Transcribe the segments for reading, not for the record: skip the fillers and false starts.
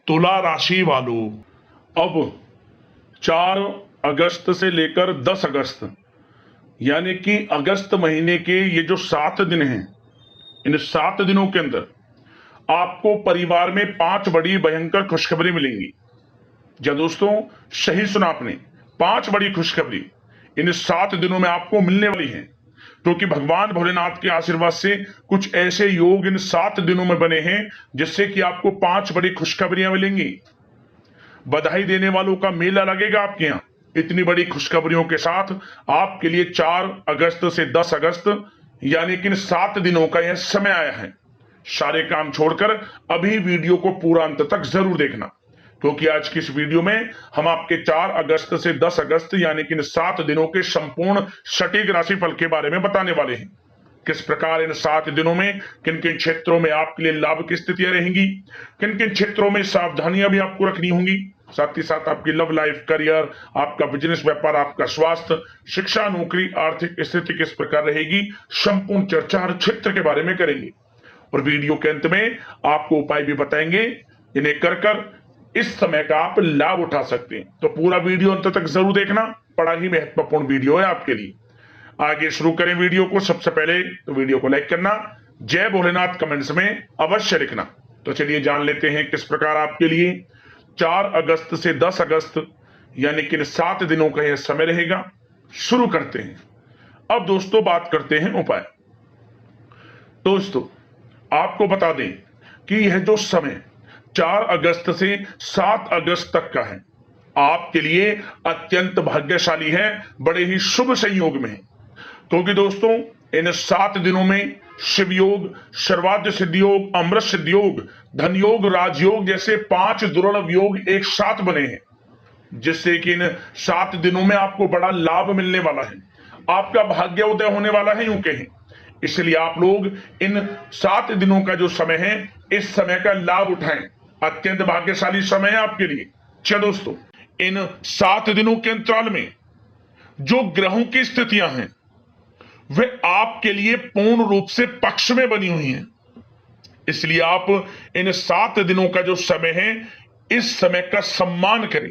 तुला राशि वालों, अब 4 अगस्त से लेकर 10 अगस्त यानी कि अगस्त महीने के ये जो 7 दिन हैं, इन 7 दिनों के अंदर आपको परिवार में 5 बड़ी भयंकर खुशखबरी मिलेंगी। जी दोस्तों, सही सुना आपने, 5 बड़ी खुशखबरी इन 7 दिनों में आपको मिलने वाली हैं, क्योंकि भगवान भोलेनाथ के आशीर्वाद से कुछ ऐसे योग इन 7 दिनों में बने हैं जिससे कि आपको 5 बड़ी खुशखबरियां मिलेंगी। बधाई देने वालों का मेला लगेगा आपके यहाँ इतनी बड़ी खुशखबरियों के साथ। आपके लिए 4 अगस्त से 10 अगस्त यानी कि इन 7 दिनों का यह समय आया है। सारे काम छोड़कर अभी वीडियो को पूरा अंत तक जरूर देखना, क्योंकि आज की इस वीडियो में हम आपके 4 अगस्त से 10 अगस्त यानी कि इन 7 दिनों के संपूर्ण सटीक राशिफल के बारे में बताने वाले हैं। किस प्रकार इन 7 दिनों में किन किन क्षेत्रों में आपके लिए लाभ की स्थितियां रहेंगी, किन किन क्षेत्रों में सावधानियां भी आपको रखनी होंगी, साथ ही साथ आपकी लव लाइफ, करियर, आपका बिजनेस, व्यापार, आपका स्वास्थ्य, शिक्षा, नौकरी, आर्थिक स्थिति किस प्रकार रहेगी, संपूर्ण चर्चा हर क्षेत्र के बारे में करेंगे। और वीडियो के अंत में आपको उपाय भी बताएंगे, इन्हें कर इस समय का आप लाभ उठा सकते हैं। तो पूरा वीडियो अंत तक जरूर देखना, बड़ा ही महत्वपूर्ण वीडियो है आपके लिए। आगे शुरू करें वीडियो को। सबसे पहले तो वीडियो को लाइक करना, जय भोलेनाथ कमेंट्स में अवश्य लिखना। तो चलिए जान लेते हैं किस प्रकार आपके लिए 4 अगस्त से 10 अगस्त यानी कि 7 दिनों का यह समय रहेगा। शुरू करते हैं। अब दोस्तों बात करते हैं उपाय। दोस्तों आपको बता दें कि यह जो समय 4 अगस्त से 7 अगस्त तक का है आपके लिए अत्यंत भाग्यशाली है, बड़े ही शुभ संयोग में है। क्योंकि दोस्तों इन 7 दिनों में शिव योग, सर्वाद्य सिद्धि योग, अमृत सिद्धि योग, धन योग, राजयोग जैसे 5 दुर्लभ योग एक साथ बने हैं, जिससे कि इन 7 दिनों में आपको बड़ा लाभ मिलने वाला है, आपका भाग्य उदय होने वाला है यूं कहें। इसलिए आप लोग इन 7 दिनों का जो समय है, इस समय का लाभ उठाएं। अत्यंत भाग्यशाली समय है आपके लिए। चलो दोस्तों, इन 7 दिनों के अंतराल में जो ग्रहों की स्थितियां हैं वे आपके लिए पूर्ण रूप से पक्ष में बनी हुई हैं। इसलिए आप इन 7 दिनों का जो समय है, इस समय का सम्मान करें।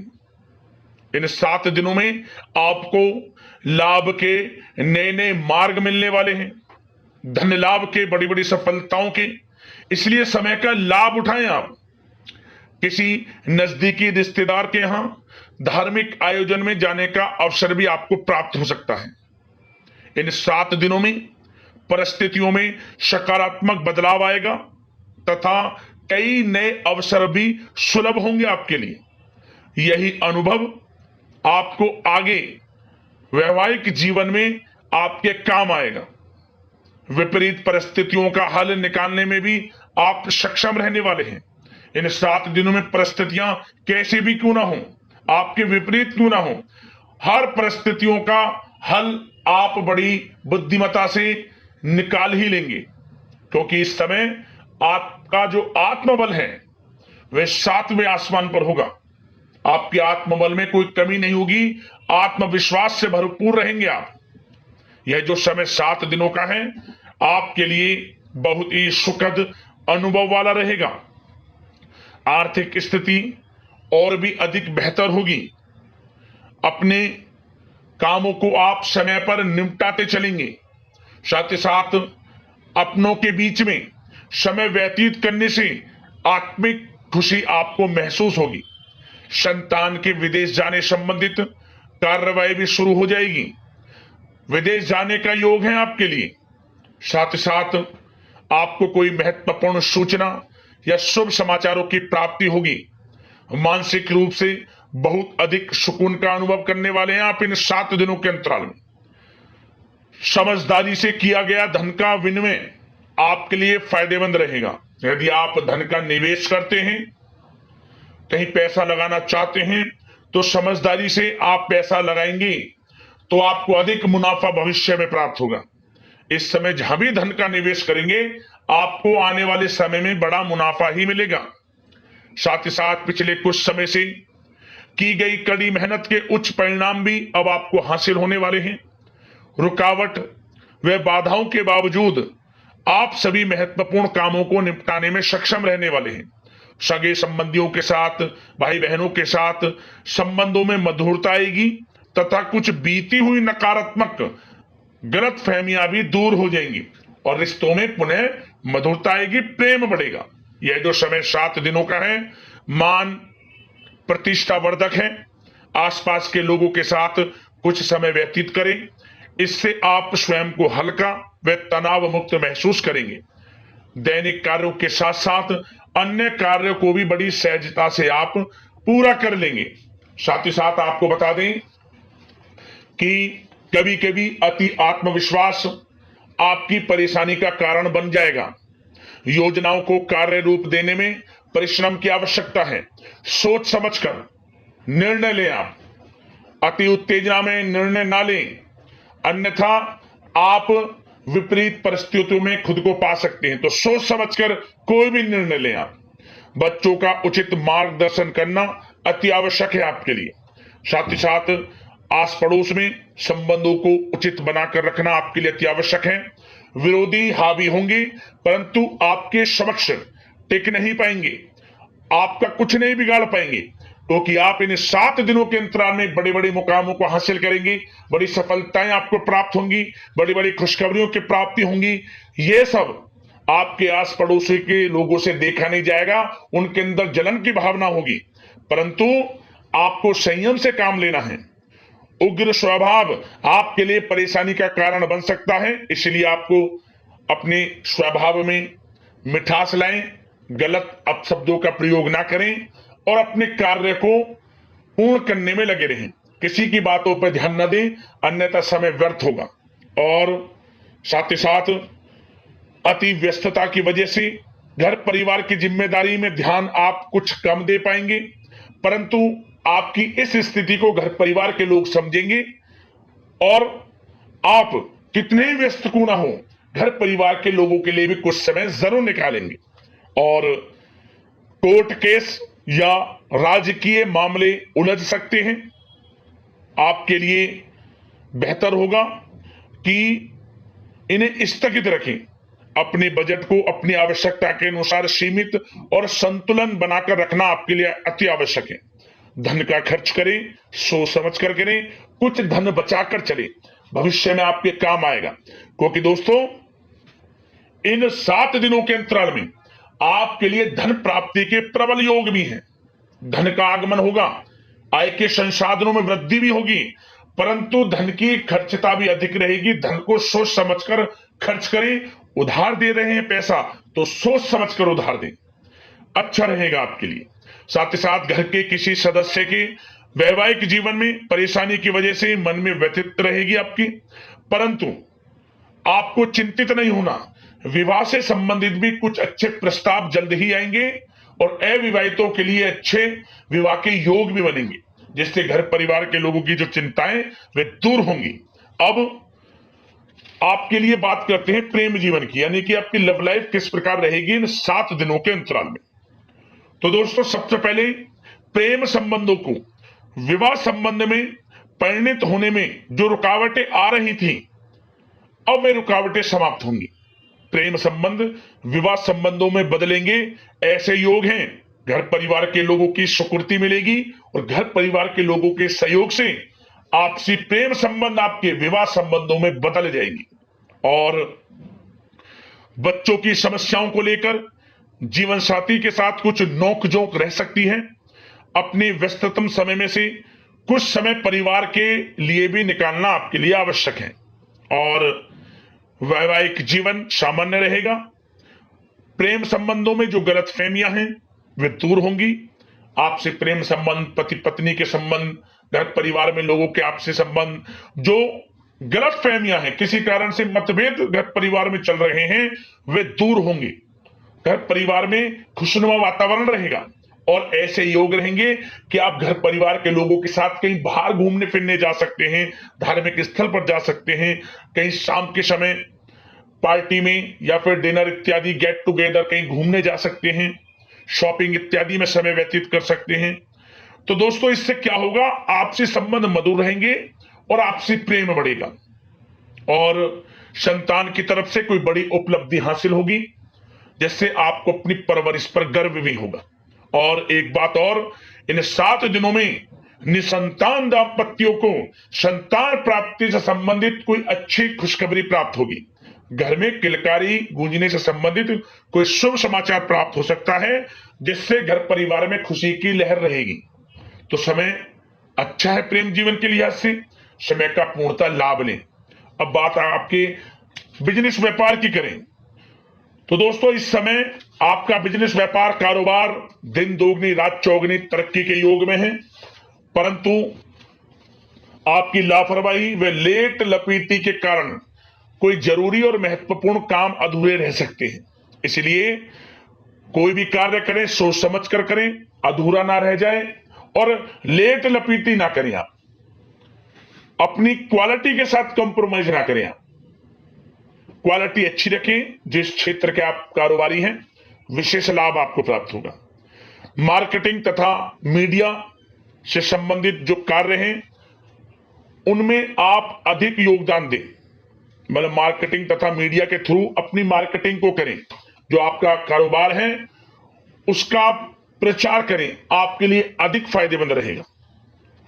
इन 7 दिनों में आपको लाभ के नए नए मार्ग मिलने वाले हैं, धन लाभ के, बड़ी बड़ी सफलताओं के। इसलिए समय का लाभ उठाएं। आप किसी नजदीकी रिश्तेदार के यहां धार्मिक आयोजन में जाने का अवसर भी आपको प्राप्त हो सकता है। इन 7 दिनों में परिस्थितियों में सकारात्मक बदलाव आएगा तथा कई नए अवसर भी सुलभ होंगे आपके लिए। यही अनुभव आपको आगे वैवाहिक जीवन में आपके काम आएगा। विपरीत परिस्थितियों का हल निकालने में भी आप सक्षम रहने वाले हैं। इन 7 दिनों में परिस्थितियां कैसे भी क्यों ना हो, आपके विपरीत क्यों ना हो, हर परिस्थितियों का हल आप बड़ी बुद्धिमता से निकाल ही लेंगे, क्योंकि इस समय आपका जो आत्मबल है वह 7वें आसमान पर होगा। आपके आत्मबल में कोई कमी नहीं होगी, आत्मविश्वास से भरपूर रहेंगे आप। यह जो समय 7 दिनों का है आपके लिए बहुत ही सुखद अनुभव वाला रहेगा। आर्थिक स्थिति और भी अधिक बेहतर होगी। अपने कामों को आप समय पर निपटाते चलेंगे। साथ ही साथ अपनों के बीच में समय व्यतीत करने से आत्मिक खुशी आपको महसूस होगी। संतान के विदेश जाने संबंधित कार्रवाई भी शुरू हो जाएगी। विदेश जाने का योग है आपके लिए। साथ ही साथ आपको कोई महत्वपूर्ण सूचना या शुभ समाचारों की प्राप्ति होगी। मानसिक रूप से बहुत अधिक सुकून का अनुभव करने वाले हैं आप इन 7 दिनों के अंतराल में। समझदारी से किया गया धन का विनिमय आपके लिए फायदेमंद रहेगा। यदि आप धन का निवेश करते हैं, कहीं पैसा लगाना चाहते हैं, तो समझदारी से आप पैसा लगाएंगे तो आपको अधिक मुनाफा भविष्य में प्राप्त होगा। इस समय जहां भी धन का निवेश करेंगे आपको आने वाले समय में बड़ा मुनाफा ही मिलेगा। साथ ही साथ पिछले कुछ समय से की गई कड़ी मेहनत के उच्च परिणाम भी अब आपको हासिल होने वाले हैं। रुकावट व बाधाओं के बावजूद आप सभी महत्वपूर्ण कामों को निपटाने में सक्षम रहने वाले हैं। सगे संबंधियों के साथ, भाई बहनों के साथ संबंधों में मधुरता आएगी तथा कुछ बीती हुई नकारात्मक गलत फहमियां भी दूर हो जाएंगी और रिश्तों में पुनः मधुरता आएगी, प्रेम बढ़ेगा। यह जो समय 7 दिनों का है मान प्रतिष्ठा वर्धक है। आसपास के लोगों के साथ कुछ समय व्यतीत करें, इससे आप स्वयं को हल्का व तनाव मुक्त महसूस करेंगे। दैनिक कार्यों के साथ साथ अन्य कार्यों को भी बड़ी सहजता से आप पूरा कर लेंगे। साथ ही साथ आपको बता दें कि कभी कभी अति आत्मविश्वास आपकी परेशानी का कारण बन जाएगा। योजनाओं को कार्य रूप देने में परिश्रम की आवश्यकता है। सोच समझकर निर्णय लें। आप अति उत्तेजना में निर्णय ना लें, अन्यथा आप विपरीत परिस्थितियों में खुद को पा सकते हैं। तो सोच समझकर कोई भी निर्णय लें। आप बच्चों का उचित मार्गदर्शन करना अति आवश्यक है आपके लिए। साथ ही साथ आस पड़ोस में संबंधों को उचित बनाकर रखना आपके लिए अति आवश्यक है। विरोधी हावी होंगे परंतु आपके समक्ष टिक नहीं पाएंगे, आपका कुछ नहीं बिगाड़ पाएंगे, क्योंकि आप इन 7 दिनों के अंतराल में बड़े बड़े मुकामों को हासिल करेंगे। बड़ी सफलताएं आपको प्राप्त होंगी, बड़ी बड़ी खुशखबरियों की प्राप्ति होंगी। ये सब आपके आस पड़ोसी के लोगों से देखा नहीं जाएगा, उनके अंदर जलन की भावना होगी, परंतु आपको संयम से काम लेना है। उग्र स्वभाव आपके लिए परेशानी का कारण बन सकता है, इसलिए आपको अपने स्वभाव में मिठास लाएं, गलत अपशब्दों का प्रयोग ना करें और अपने कार्य को पूर्ण करने में लगे रहें। किसी की बातों पर ध्यान न दें, अन्यथा समय व्यर्थ होगा। और साथ ही साथ अति व्यस्तता की वजह से घर परिवार की जिम्मेदारी में ध्यान आप कुछ कम दे पाएंगे, परंतु आपकी इस स्थिति को घर परिवार के लोग समझेंगे और आप कितने ही व्यस्त क्यों ना हो, घर परिवार के लोगों के लिए भी कुछ समय जरूर निकालेंगे। और कोर्ट केस या राजकीय मामले उलझ सकते हैं। आपके लिए बेहतर होगा कि इन्हें स्थगित रखें। अपने बजट को अपनी आवश्यकता के अनुसार सीमित और संतुलन बनाकर रखना आपके लिए अति आवश्यक है। धन का खर्च करें, सोच समझ कर करें, कुछ धन बचाकर चलें, भविष्य में आपके काम आएगा। क्योंकि दोस्तों इन 7 दिनों के अंतराल में आपके लिए धन प्राप्ति के प्रबल योग भी हैं। धन का आगमन होगा, आय के संसाधनों में वृद्धि भी होगी, परंतु धन की खर्चता भी अधिक रहेगी। धन को सोच समझकर खर्च करें। उधार दे रहे हैं पैसा तो सोच समझकर उधार दें, अच्छा रहेगा आपके लिए। साथ ही साथ घर के किसी सदस्य के वैवाहिक जीवन में परेशानी की वजह से मन में व्यथित रहेगी आपकी, परंतु आपको चिंतित नहीं होना। विवाह से संबंधित भी कुछ अच्छे प्रस्ताव जल्द ही आएंगे और अविवाहितों के लिए अच्छे विवाह के योग भी बनेंगे, जिससे घर परिवार के लोगों की जो चिंताएं वे दूर होंगी। अब आपके लिए बात करते हैं प्रेम जीवन की, यानी कि आपकी लव लाइफ किस प्रकार रहेगी इन 7 दिनों के अंतराल में। तो दोस्तों सबसे पहले प्रेम संबंधों को, विवाह संबंध में परिणित होने में जो रुकावटें आ रही थी, अब वे रुकावटें समाप्त होंगी। प्रेम संबंध विवाह संबंधों में बदलेंगे, ऐसे योग हैं। घर परिवार के लोगों की स्वीकृति मिलेगी और घर परिवार के लोगों के सहयोग से आपसी प्रेम संबंध आपके विवाह संबंधों में बदल जाएंगी। और बच्चों की समस्याओं को लेकर जीवन साथी के साथ कुछ नोकझोंक रह सकती है। अपने व्यस्ततम समय में से कुछ समय परिवार के लिए भी निकालना आपके लिए आवश्यक है। और वैवाहिक जीवन सामान्य रहेगा। प्रेम संबंधों में जो गलतफहमियां हैं वे दूर होंगी। आपसे प्रेम संबंध, पति पत्नी के संबंध, घर परिवार में लोगों के आपसे संबंध, जो गलतफहमियां हैं, किसी कारण से मतभेद घर परिवार में चल रहे हैं, वे दूर होंगे। घर परिवार में खुशनुमा वातावरण रहेगा और ऐसे योग रहेंगे कि आप घर परिवार के लोगों के साथ कहीं बाहर घूमने फिरने जा सकते हैं, धार्मिक स्थल पर जा सकते हैं, कहीं शाम के समय पार्टी में या फिर डिनर इत्यादि गेट टुगेदर कहीं घूमने जा सकते हैं, शॉपिंग इत्यादि में समय व्यतीत कर सकते हैं। तो दोस्तों इससे क्या होगा, आपसी संबंध मधुर रहेंगे और आपसी प्रेम बढ़ेगा और संतान की तरफ से कोई बड़ी उपलब्धि हासिल होगी, जिससे आपको अपनी परवरिश पर गर्व भी होगा। और एक बात और, इन 7 दिनों में निसंतान दाम्पत्यों को संतान प्राप्ति से संबंधित कोई अच्छी खुशखबरी प्राप्त होगी। घर में किलकारी गूंजने से संबंधित कोई शुभ समाचार प्राप्त हो सकता है, जिससे घर परिवार में खुशी की लहर रहेगी। तो समय अच्छा है प्रेम जीवन के लिहाज से, समय का पूर्णतः लाभ लें। अब बात आपके बिजनेस व्यापार की करें तो दोस्तों, इस समय आपका बिजनेस व्यापार कारोबार दिन दोगुनी रात चौगुनी तरक्की के योग में है, परंतु आपकी लापरवाही व लेट लपीटी के कारण कोई जरूरी और महत्वपूर्ण काम अधूरे रह सकते हैं। इसलिए कोई भी कार्य करें सोच समझ कर करें, अधूरा ना रह जाए और लेट लपीटी ना करें। आप अपनी क्वालिटी के साथ कंप्रोमाइज ना करें। आप क्वालिटी अच्छी रखें। जिस क्षेत्र के आप कारोबारी हैं, विशेष लाभ आपको प्राप्त होगा। मार्केटिंग तथा मीडिया से संबंधित जो कार्य हैं, उनमें आप अधिक योगदान दें। मतलब मार्केटिंग तथा मीडिया के थ्रू अपनी मार्केटिंग को करें। जो आपका कारोबार है उसका आप प्रचार करें, आपके लिए अधिक फायदेमंद रहेगा।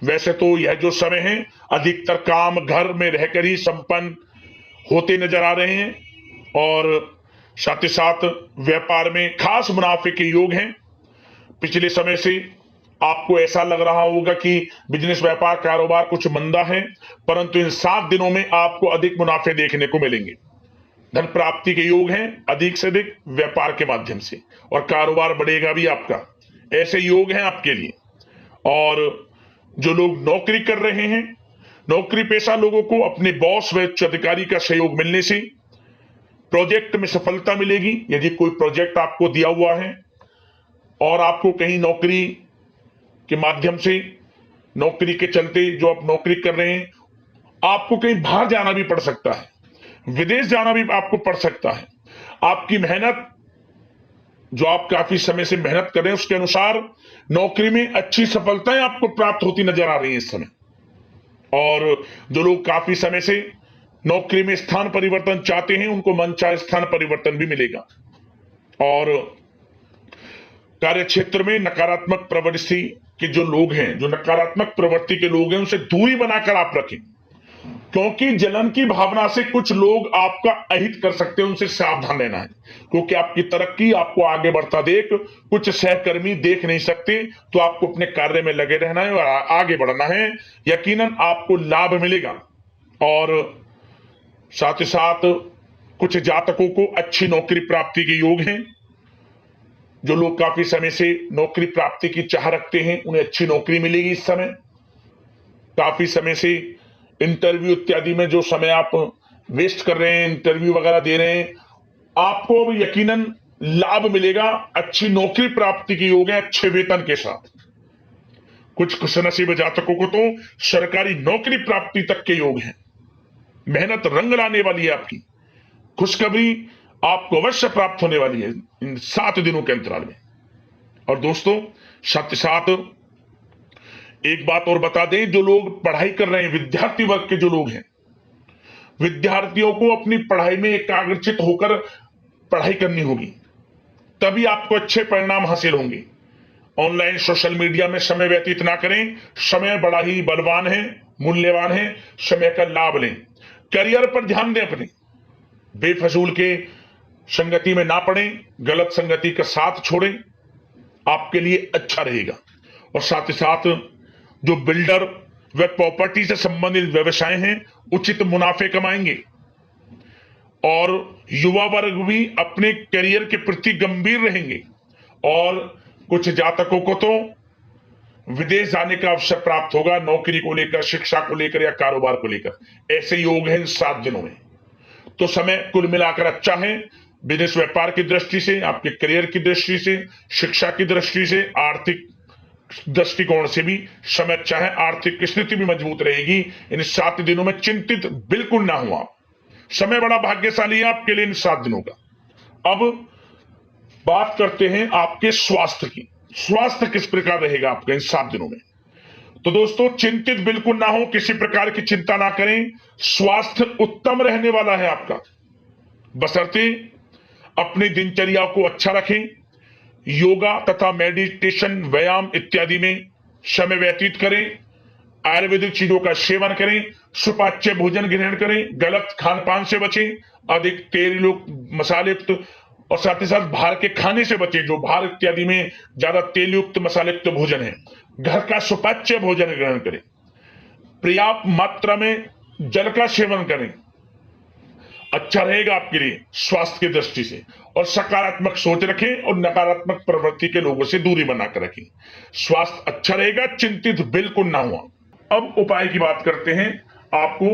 वैसे तो यह जो समय है, अधिकतर काम घर में रहकर ही संपन्न होते नजर आ रहे हैं और साथ ही साथ व्यापार में खास मुनाफे के योग हैं। पिछले समय से आपको ऐसा लग रहा होगा कि बिजनेस व्यापार कारोबार कुछ मंदा है, परंतु इन 7 दिनों में आपको अधिक मुनाफे देखने को मिलेंगे। धन प्राप्ति के योग हैं अधिक से अधिक व्यापार के माध्यम से, और कारोबार बढ़ेगा भी आपका। ऐसे योग हैं आपके लिए। और जो लोग नौकरी कर रहे हैं, नौकरी पेशा लोगों को अपने बॉस व उच्च अधिकारी का सहयोग मिलने से प्रोजेक्ट में सफलता मिलेगी। यदि कोई प्रोजेक्ट आपको दिया हुआ है और आपको कहीं नौकरी के माध्यम से, नौकरी के चलते जो आप नौकरी कर रहे हैं, आपको कहीं बाहर जाना भी पड़ सकता है, विदेश जाना भी आपको पड़ सकता है। आपकी मेहनत, जो आप काफी समय से मेहनत कर रहे हैं, उसके अनुसार नौकरी में अच्छी सफलताएं आपको प्राप्त होती नजर आ रही है इस समय। और जो लोग काफी समय से नौकरी में स्थान परिवर्तन चाहते हैं, उनको मनचाहे स्थान परिवर्तन भी मिलेगा। और कार्य क्षेत्र में नकारात्मक प्रवृत्ति के जो लोग हैं, जो नकारात्मक प्रवृत्ति के लोग हैं, उनसे दूरी बनाकर आप रखें, क्योंकि जलन की भावना से कुछ लोग आपका अहित कर सकते हैं। उनसे सावधान रहना है, क्योंकि आपकी तरक्की, आपको आगे बढ़ता देख कुछ सहकर्मी देख नहीं सकते। तो आपको अपने कार्य में लगे रहना है और आगे बढ़ना है। यकीनन आपको लाभ मिलेगा। और साथ ही साथ कुछ जातकों को अच्छी नौकरी प्राप्ति के योग हैं। जो लोग काफी समय से नौकरी प्राप्ति की चाह रखते हैं, उन्हें अच्छी नौकरी मिलेगी इस समय। काफी समय से इंटरव्यू इत्यादि में जो समय आप वेस्ट कर रहे हैं, इंटरव्यू वगैरह दे रहे हैं, आपको अब यकीनन लाभ मिलेगा। अच्छी नौकरी प्राप्ति के योग है, अच्छे वेतन के साथ। कुछ खुशनसीब जातकों को तो सरकारी नौकरी प्राप्ति तक के योग हैं। मेहनत रंग लाने वाली है आपकी। खुशखबरी आपको अवश्य प्राप्त होने वाली है इन 7 दिनों के अंतराल में। और दोस्तों, साथ ही साथ एक बात और बता दें, जो लोग पढ़ाई कर रहे हैं, विद्यार्थी वर्ग के जो लोग हैं, विद्यार्थियों को अपनी पढ़ाई में एकाग्रचित होकर पढ़ाई करनी होगी, तभी आपको अच्छे परिणाम हासिल होंगे। ऑनलाइन सोशल मीडिया में समय व्यतीत ना करें। समय बड़ा ही बलवान है, मूल्यवान है। समय का लाभ लें। करियर पर ध्यान दें अपने। बेफजूल के संगति में ना पड़ें, गलत संगति का साथ छोड़ें, आपके लिए अच्छा रहेगा। और साथ ही साथ जो बिल्डर व प्रॉपर्टी से संबंधित व्यवसाय हैं, उचित मुनाफे कमाएंगे। और युवा वर्ग भी अपने करियर के प्रति गंभीर रहेंगे। और कुछ जातकों को तो विदेश जाने का अवसर प्राप्त होगा, नौकरी को लेकर, शिक्षा को लेकर या कारोबार को लेकर। ऐसे योग हैं इन 7 दिनों में। तो समय कुल मिलाकर अच्छा है। बिजनेस व्यापार की दृष्टि से, आपके करियर की दृष्टि से, शिक्षा की दृष्टि से, आर्थिक दृष्टिकोण से भी समय अच्छा है। आर्थिक स्थिति भी मजबूत रहेगी। इन 7 दिनों में चिंतित बिल्कुल ना हो आप। समय बड़ा भाग्यशाली है आपके लिए इन 7 दिनों का। अब बात करते हैं आपके स्वास्थ्य की। स्वास्थ्य किस प्रकार रहेगा आपका इन 7 दिनों में? तो दोस्तों, चिंतित बिल्कुल ना हो, किसी प्रकार की चिंता ना करें। स्वास्थ्य उत्तम रहने वाला है आपका, बशर्ते अपनी दिनचर्या को अच्छा रखें, योगा तथा मेडिटेशन, व्यायाम इत्यादि में समय व्यतीत करें, आयुर्वेदिक चीजों का सेवन करें, सुपाच्य भोजन ग्रहण करें, गलत खान पान से बचें, अधिक तेल मसाले युक्त और साथ ही साथ बाहर के खाने से बचें, जो बाहर इत्यादि में ज्यादा तेल युक्त मसाले युक्त भोजन है। घर का सुपाच्य भोजन ग्रहण करें, पर्याप्त मात्रा में जल का सेवन करें, अच्छा रहेगा आपके लिए स्वास्थ्य की दृष्टि से। और सकारात्मक सोच रखें और नकारात्मक प्रवृत्ति के लोगों से दूरी बनाकर रखें। स्वास्थ्य अच्छा रहेगा, चिंतित बिल्कुल ना हुआ। अब उपाय की बात करते हैं, आपको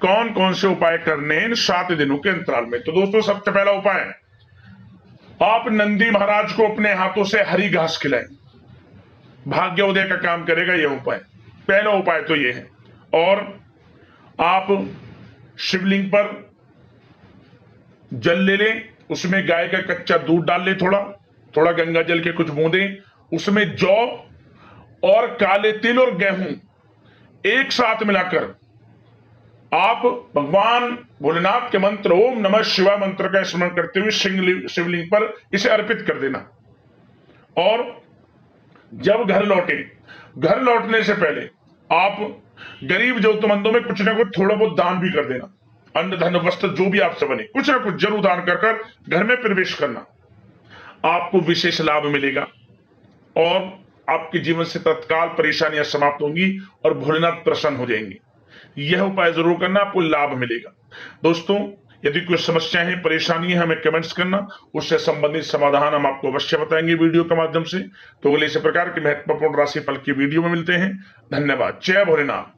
कौन कौन से उपाय करने हैं इन 7 दिनों के अंतराल में। तो दोस्तों, सबसे पहला उपाय, आप नंदी महाराज को अपने हाथों से हरी घास खिलाएं, भाग्योदय का काम करेगा यह उपाय। पहला उपाय तो यह है। और आप शिवलिंग पर जल ले लें, उसमें गाय का कच्चा दूध डाल लें, थोड़ा थोड़ा गंगा जल के कुछ बूंदें, उसमें जौ और काले तिल और गेहूं एक साथ मिलाकर आप भगवान भोलेनाथ के मंत्र ओम नमः शिवाय मंत्र का स्मरण करते हुए शिवलिंग पर इसे अर्पित कर देना। और जब घर लौटने से पहले आप गरीब जरूरतमंदों में कुछ ना कुछ थोड़ा बहुत दान भी कर देना। अन्न धन वस्त्र जो भी आपसे बने कुछ ना कुछ जरूर दान कर घर में प्रवेश करना, आपको विशेष लाभ मिलेगा और आपके जीवन से तत्काल परेशानियां समाप्त होंगी और भोलेनाथ प्रसन्न हो जाएंगे। यह उपाय जरूर करना, आपको लाभ मिलेगा। दोस्तों, यदि कोई समस्या है, परेशानी है, हमें कमेंट्स करना, उससे संबंधित समाधान हम आपको अवश्य बताएंगे वीडियो के माध्यम से। तो अगले इसी प्रकार के महत्वपूर्ण राशिफल की वीडियो में मिलते हैं। धन्यवाद। जय भोलेनाथ।